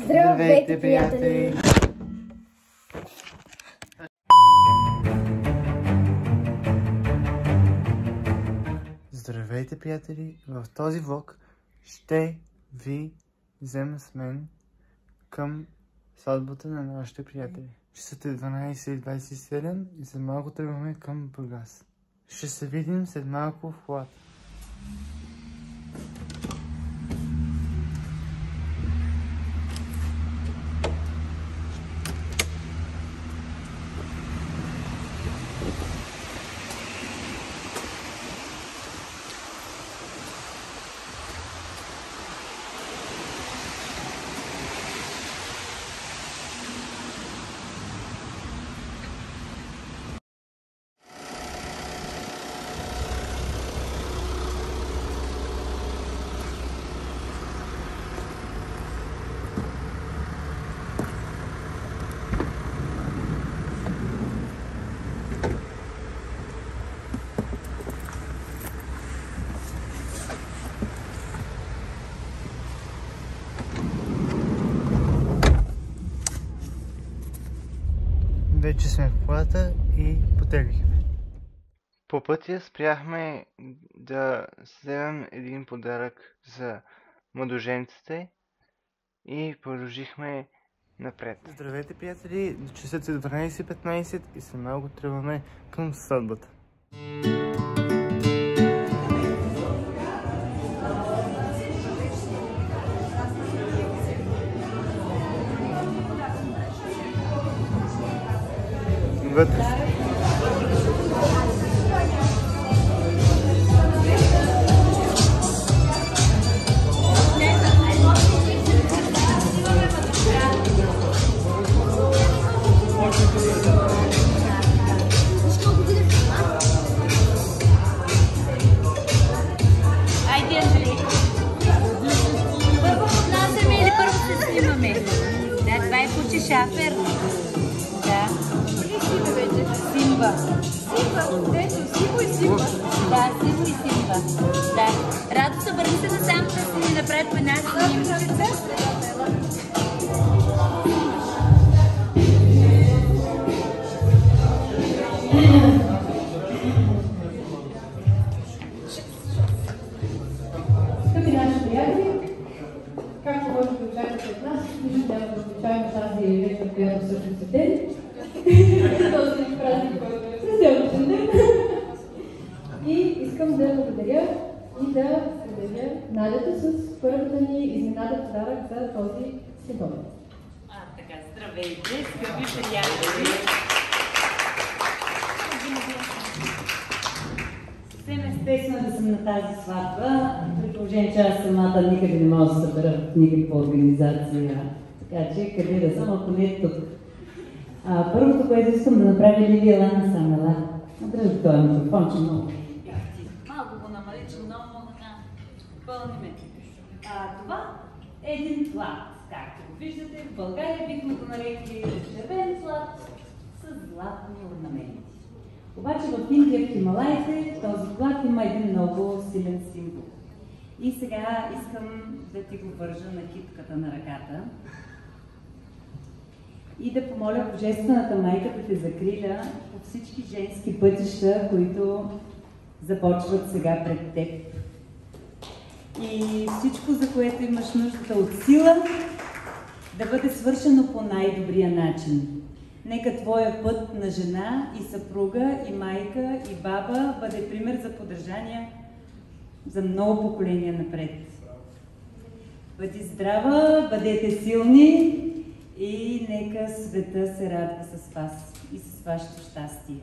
Здравейте, приятели! Здравейте, приятели! В този влог ще ви взема с мен към сватбата на нашите приятели. Часът е 12:27 и след малко тръгваме към Бургас. Ще се видим след малко в колата. Вече сме в колата и потеглихме. По пътя спряхме да вземем един подарък за младоженците и продължихме напред. Здравейте, приятели! Часът е 12:15 и след малко тръгваме към сватбата. Вътре. Айде, Анжели. Първо поднасяме или първо се снимаме? Да, това е куче шафер. Да. Симба. Симба, дето, Симо и Симба. Да, Симо и Симба. Да. Радо се върни се насам, да си ни направи по една снимка. Скъпи наши приятели, както може да очаквате от нас, ние няма да обичаем тази вечер, която всъщност е ден. Този празник, който е следващия ден. И искам да благодаря и да поздравя Надята с първата ни изненада подарък за този сезон. Така, здравейте, скъпи приятели! Съвсем естествено да съм на тази сватба, при положение, че аз самата никъде не мога да се събера в никаква организация. Така че къде да съм, ако не е тук. Първото, което искам да направя, Лилия Лана Самела. Дръжа това микрофон, че много. Малко го намали, че много пълниме. Това е един плат, както го виждате. В България бихме го нарекли червен плат с златни орнаменти. Обаче в Индия, в Хималаите, този плат има един много силен символ. И сега искам да ти го вържа на китката на ръката и да помоля Божествената майка да те закриля от всички женски пътища, които започват сега пред теб. И всичко, за което имаш нуждата от сила, да бъде свършено по най-добрия начин. Нека твоя път на жена и съпруга, и майка, и баба бъде пример за поддържание за много поколения напред. Бъди здрава, бъдете силни и нека света се радва с вас и с вашето щастие.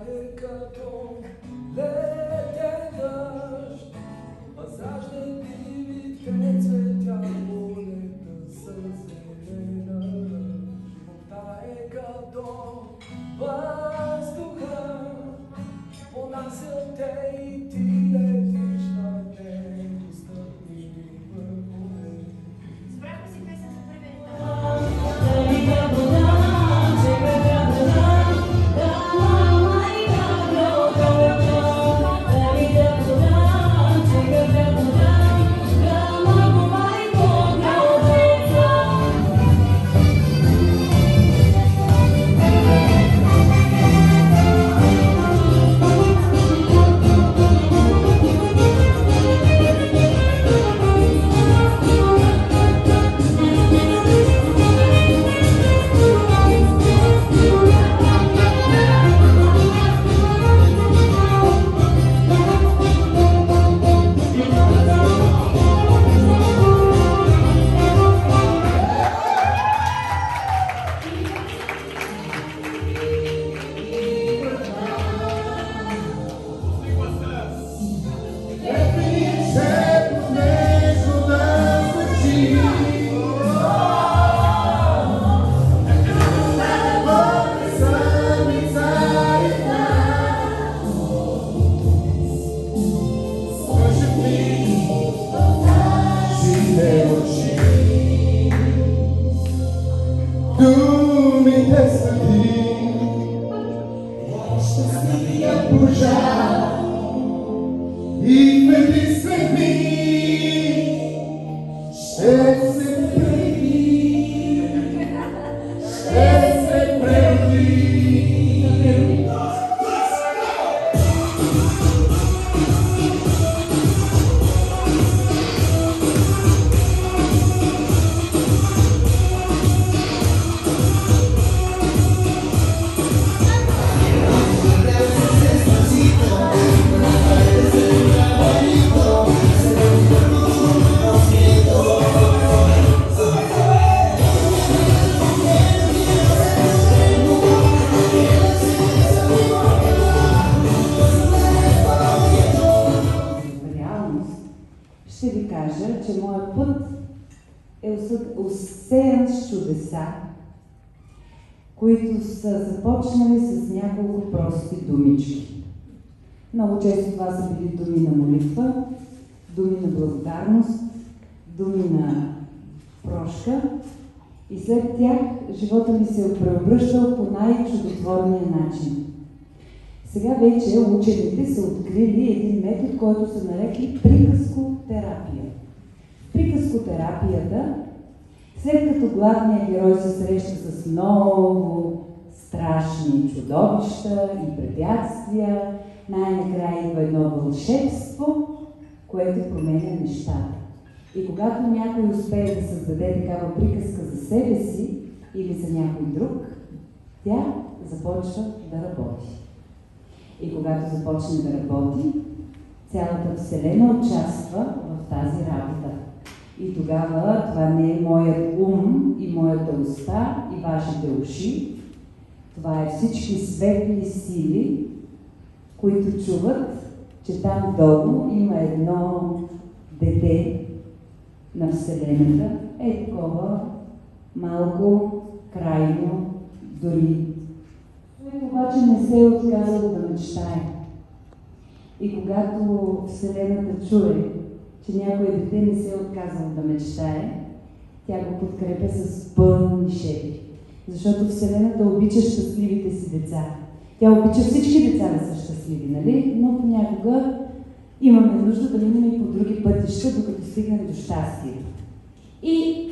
е като летен дъжд, масажда дивите цветя, полета са зелена. Живота е като въздуха, понася те и ти летиш на недостъпни върхове. Избрахме си песен за първия че моят път е усеян с чудеса, които са започнали с няколко прости думички. Много често това са били думи на молитва, думи на благодарност, думи на прошка и след тях живота ми се е преобръщал по най-чудотворния начин. Сега вече учените са открили един метод, който са нарекли приказкотерапия. Приказкотерапията, след като главният герой се среща с много страшни чудовища и препятствия, най-накрая идва едно вълшебство, което променя нещата. И когато някой успее да създаде такава приказка за себе си или за някой друг, тя започва да работи. И когато започне да работи, цялата Вселена участва в тази работа. И тогава това не е моят ум и моята уста и вашите уши. Това е всички светли сили, които чуват, че там долу има едно дете на Вселената. Е такова малко, крайно, дори. Човек обаче не се е отказал да мечтае. И когато Вселената чуе, че някое дете не се е отказал да мечтае, тя го подкрепя с пълни шепи. Защото Вселената обича щастливите си деца. Тя обича всички деца да са щастливи, нали? Но понякога имаме нужда да минем и по други пътища, докато стигнем до щастието. И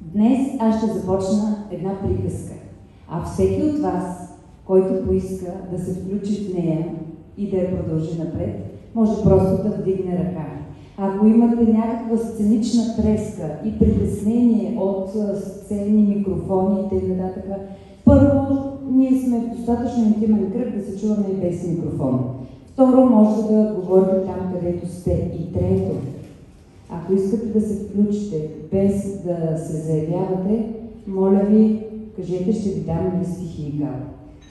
днес аз ще започна една приказка. А всеки от вас, който поиска да се включи в нея и да я продължи напред, може просто да вдигне ръка. Ако имате някаква сценична треска и притеснение от сцени, микрофони и т.н., първо, ние сме в достатъчно интимен кръг да се чуваме и без микрофон. Второ, може да говорите там, където сте. И трето, ако искате да се включите без да се заявявате, моля ви, кажете, ще ви дам ли стихийка.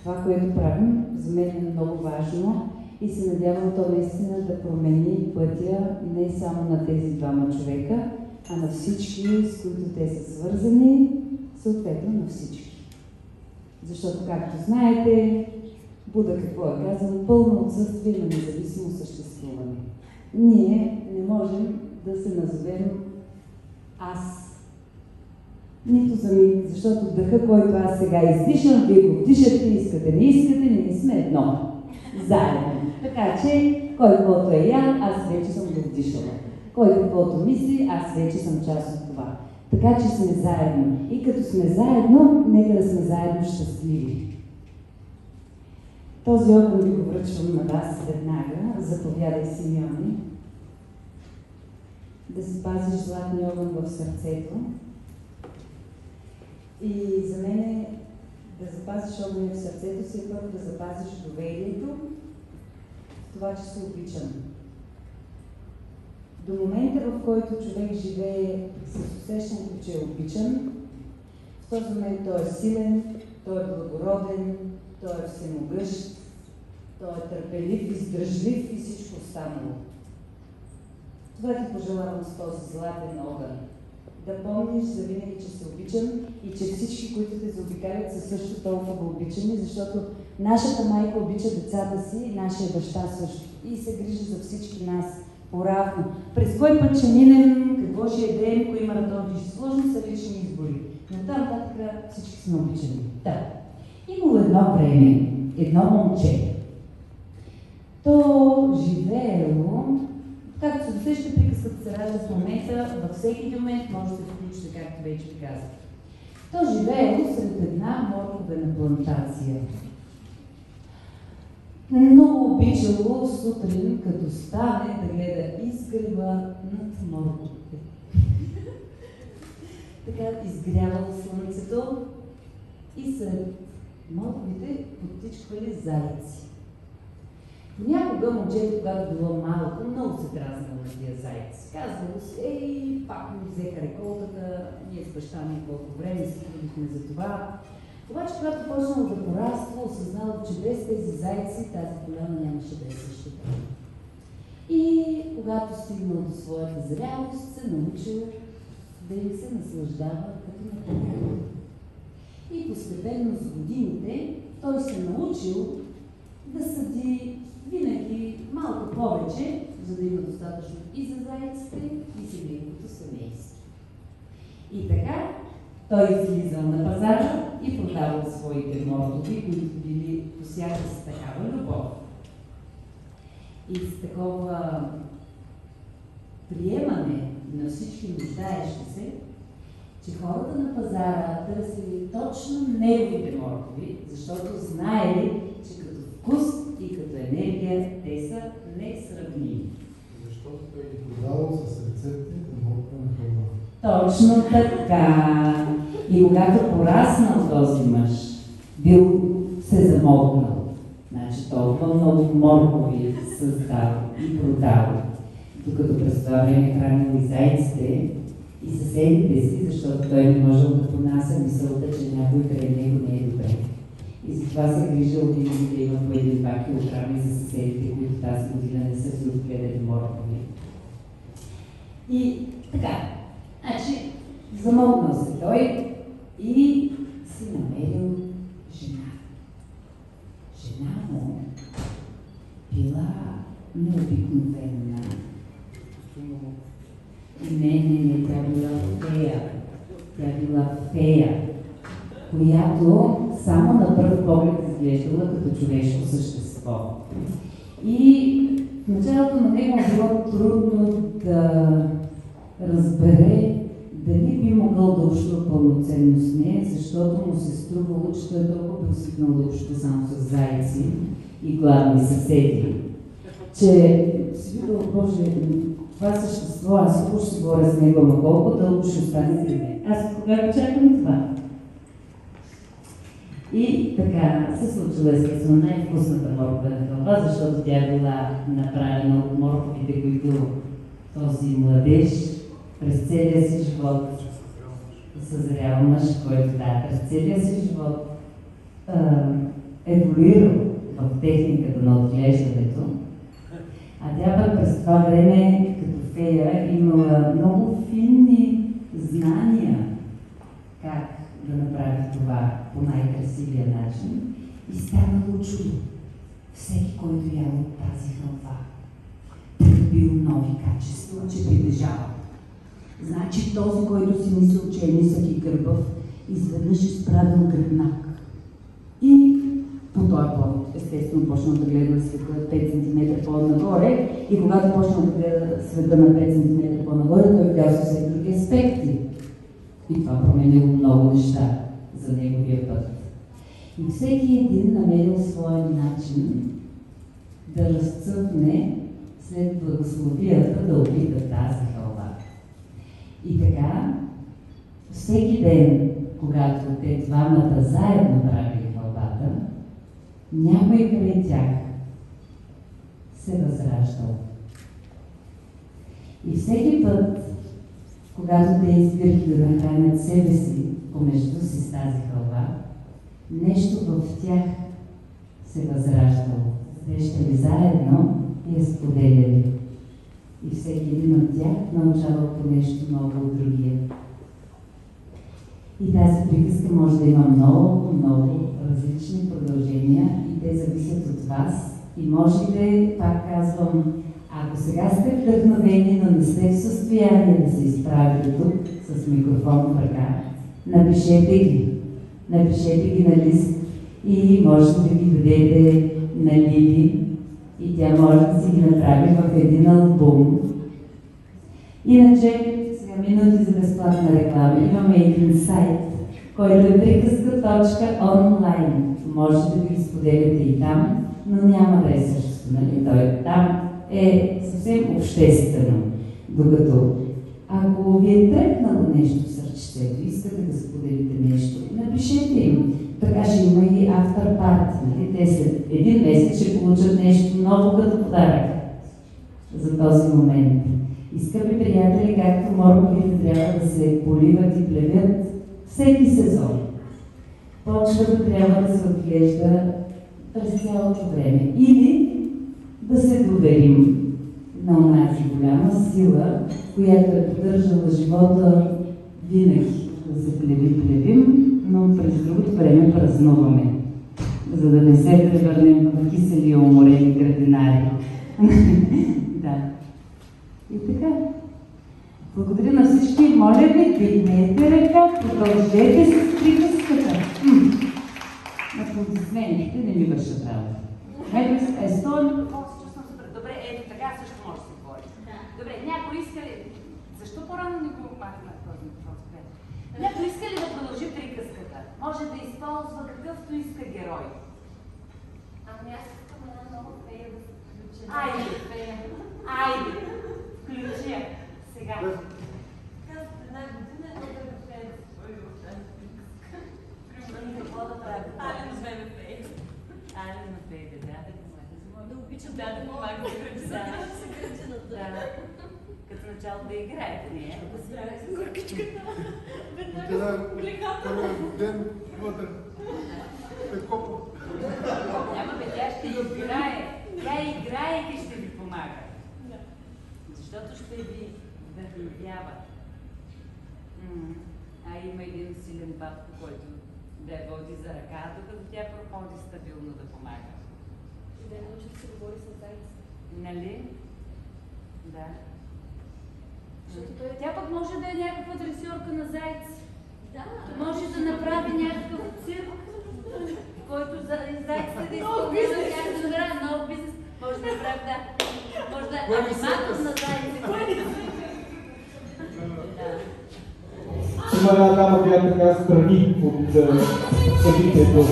това, което правим, за мен е много важно и се надявам то наистина да промени пътя не само на тези двама човека, а на всички, с които те са свързани, съответно на всички. Защото, както знаете, Буда какво е казал? Пълно отсъствие на независимо съществуване. Ние не можем да се назовем аз. Нито за миг, защото дъха, който аз сега издишам, вие го вдишате, искате, не искате, ние сме едно. Заедно. Така че, кой каквото е я, аз вече съм го вдишала. Кой каквото мисли, аз вече съм част от това. Така че сме заедно. И като сме заедно, нека да сме заедно щастливи. Този огън ви го връчвам на вас веднага. Заповядай, Симеони. Да си пазиш златния огън в сърцето. И за мен е да запазиш огъня в сърцето си, първо да запазиш доверието в това, че се обичам. До момента, в който човек живее с усещането, че е обичан, в този момент той е силен, той е благороден, той е всемогъщ, той е търпелив, издръжлив и всичко останало. Това ти пожелавам с този златен огън. Да помниш завинаги, че се обичам и че всички, които те заобикалят, са също толкова обичани, защото нашата майка обича децата си и нашия баща също. И се грижи за всички нас по-равно. През кой път ще минем, какво ще едем, кой маратон ще сложно, са лични избори. Но там нататък всички сме обичани. Да. Имало едно време, едно момче. То живеело, както се досеща, приказката се ражда в момента, във всеки момент може да се включи, както вече ви казах. То живеело сред една морковена плантация. Много обичало сутрин, като стане, да гледа изгрева над морковите. Така изгрявало слънцето и сред морковите потичквали зайци. Понякога момчето, когато било малко, много се дразнало на тия зайци. Казвало си, пак ми взеха реколтата, ние с баща ми колко време се трудихме за това. Обаче, когато почнало да пораства, осъзнало, че без тези зайци тази поляна нямаше да е същата. И когато стигнал до своята зрялост, се научил да им се наслаждава като на поляна. И постепенно с годините той се научил да съди винаги малко повече, за да има достатъчно и за зайците, и за неговото семейство. И така, той излизал на пазара и продавал своите моркови, които били посяти с такава любов. И с такова приемане на всички нуждаещи се, че хората на пазара търсили точно неговите моркови, защото знаели, че като вкус и като енергия те са несравними. Защото той ги продавал с рецепти на морковена хълба. Точно така. И когато пораснал този мъж, бил се замолкнал. Значи толкова много моркови създал и продал, докато през това време хранил и зайците, и съседите си, защото той не можел да понася мисълта, че някой край него не е добре. И затова се грижал винаги да има по 1-2 килограми за съседите, които тази година не са си отгледали моркови. И така, значи, замълкнал се той и си намерил жена. Жена му била необикновена. Не, тя била фея. Тя била фея, която само на пръв поглед изглеждала като човешко същество. И в началото на него било трудно да разбере дали би могъл да общува пълноценно с нея, защото му се струвало, че той толкова бил свикнал да общува само с зайци и гладни съседи, че си видал, Боже, това същество, аз какво ще говоря с него, ама колко дълго ще остане при мен. Аз кога го чакам това? И така се случила естествено най-вкусната морковена хълба, защото тя била направена от морковите, които този младеж през целия си живот съзрял мъж, който през целия си живот еволюирал в техниката на отглеждането, а тя пък през това време, като фея, имала много финни знания как да направи това по най-красивия начин и станало чудо. Всеки, който ял от тази хълва, придобил нови качества, че притежава. Значи този, който си мислил, че е нисък и гърбав, изведнъж изправил гръбнак. И по този повод, естествено, почнал да гледа света 5 см по-нагоре и когато почнал да гледа света на 5 см по-нагоре, той видял съвсем други аспекти. И това променило много неща за неговия път. И всеки един намерил своя начин да разцъфне след благословията да опита тази хълва. И така, всеки ден, когато те двамата заедно правили хълбата, някой край тях се възраждал. И всеки път, когато те избират да нахранят себе си помежду си с тази хълва, нещо в тях се възраждало. Те ще ли заедно и я споделяли. И всеки един от тях научавал по нещо ново от другия. И тази приказка може да има много, много различни продължения и те зависят от вас. И можете, пак казвам, ако сега сте вдъхновени, но не сте в състояние да се изправите тук с микрофон в ръка, напишете ги. Напишете ги на лист и можете да ги дадете на Лили и тя може да си ги направи в един албум. Иначе, сега минути за безплатна реклама, имаме един сайт, който е приказка.онлайн. Можете да ги споделяте и там, но няма да е същото, нали? Той там е съвсем обществено. Докато ако ви е трепнало нещо в сърчето, искате да споделите нещо, напишете им. Така ще има и автор парти. Нали? Те след един месец ще получат нещо ново като подарък за този момент. И, скъпи приятели, както морковите трябва да се поливат и плевят всеки сезон, почвата трябва да се отглежда през цялото време. Или да се доверим на онази голяма сила, която е поддържала живота винаги. Да се плевим, но през другото време празнуваме, за да не се превърнем в кисели и уморени градинари. Да. И така. Благодаря на всички. Моля ви, дигнете ръка, продължете с приказката. Аплодисментите не ми вършат работа. Добре, ето така също може да се говори. Добре, някой иска ли... Защо по-рано не го махна този микрофон? Някой иска ли да продължи приказката? Може да използва какъвто иска герой. Ами аз искам една нова фея да се включа. Айде, фея. Айде, включи я. Сега. Казвам, една година е много да фея да се твори в тази приказка. И какво да прави? Али на две фея. Али на фея, да помага. Да обичам да помага да се гръча на това. Като начало да играете, не е? Да се играе с горкичката. Веднага Тя с коликата. първият ден вътре. Пекопо. Няма бе, тя ще играе. Тя играейки ще ви помага. Защото ще ви вдъхновява. А има един силен батко, който да я води за ръка, докато тя проходи стабилно да помага. И да научи да се говори с зайци. Нали? Да. Защото той Тя пък може да е някаква дресьорка на зайци. Да. Може да направи някакъв цирк, в който зайците да изпълняват някакъв награда, нов бизнес. Може да направи, да. Може да е аниматор на зайците. Има една дама, която така страни от събитието.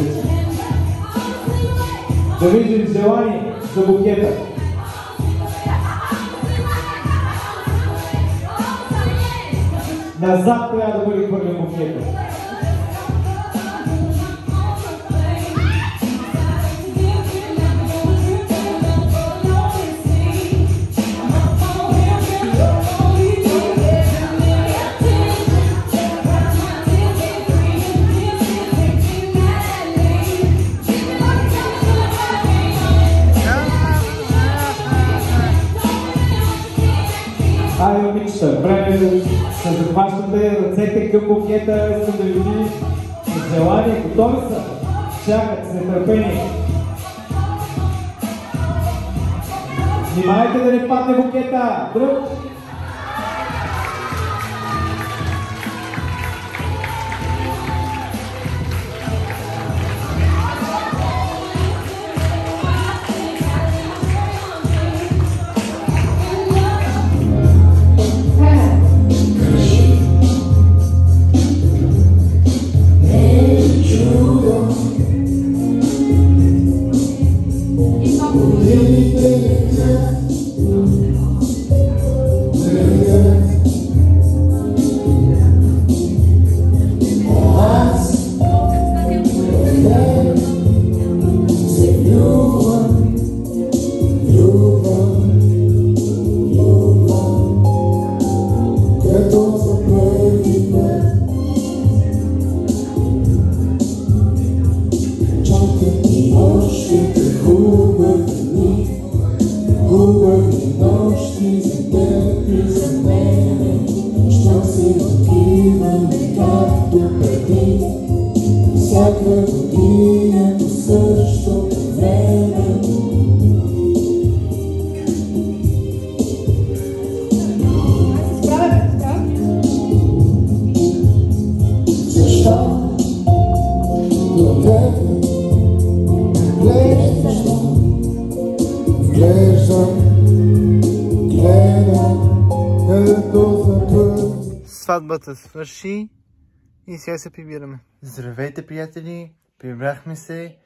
Да видим желание за букета. Назад трябва да бъде хвърлен букета. Give me Вижте, време е да се захващате ръцете към букета, искам да ви видиш с желание. Готови са? Чакат се търпение. Внимайте да не падне букета! Дръг! Сватбата свърши и сега се прибираме. Здравейте, приятели! Прибрахме се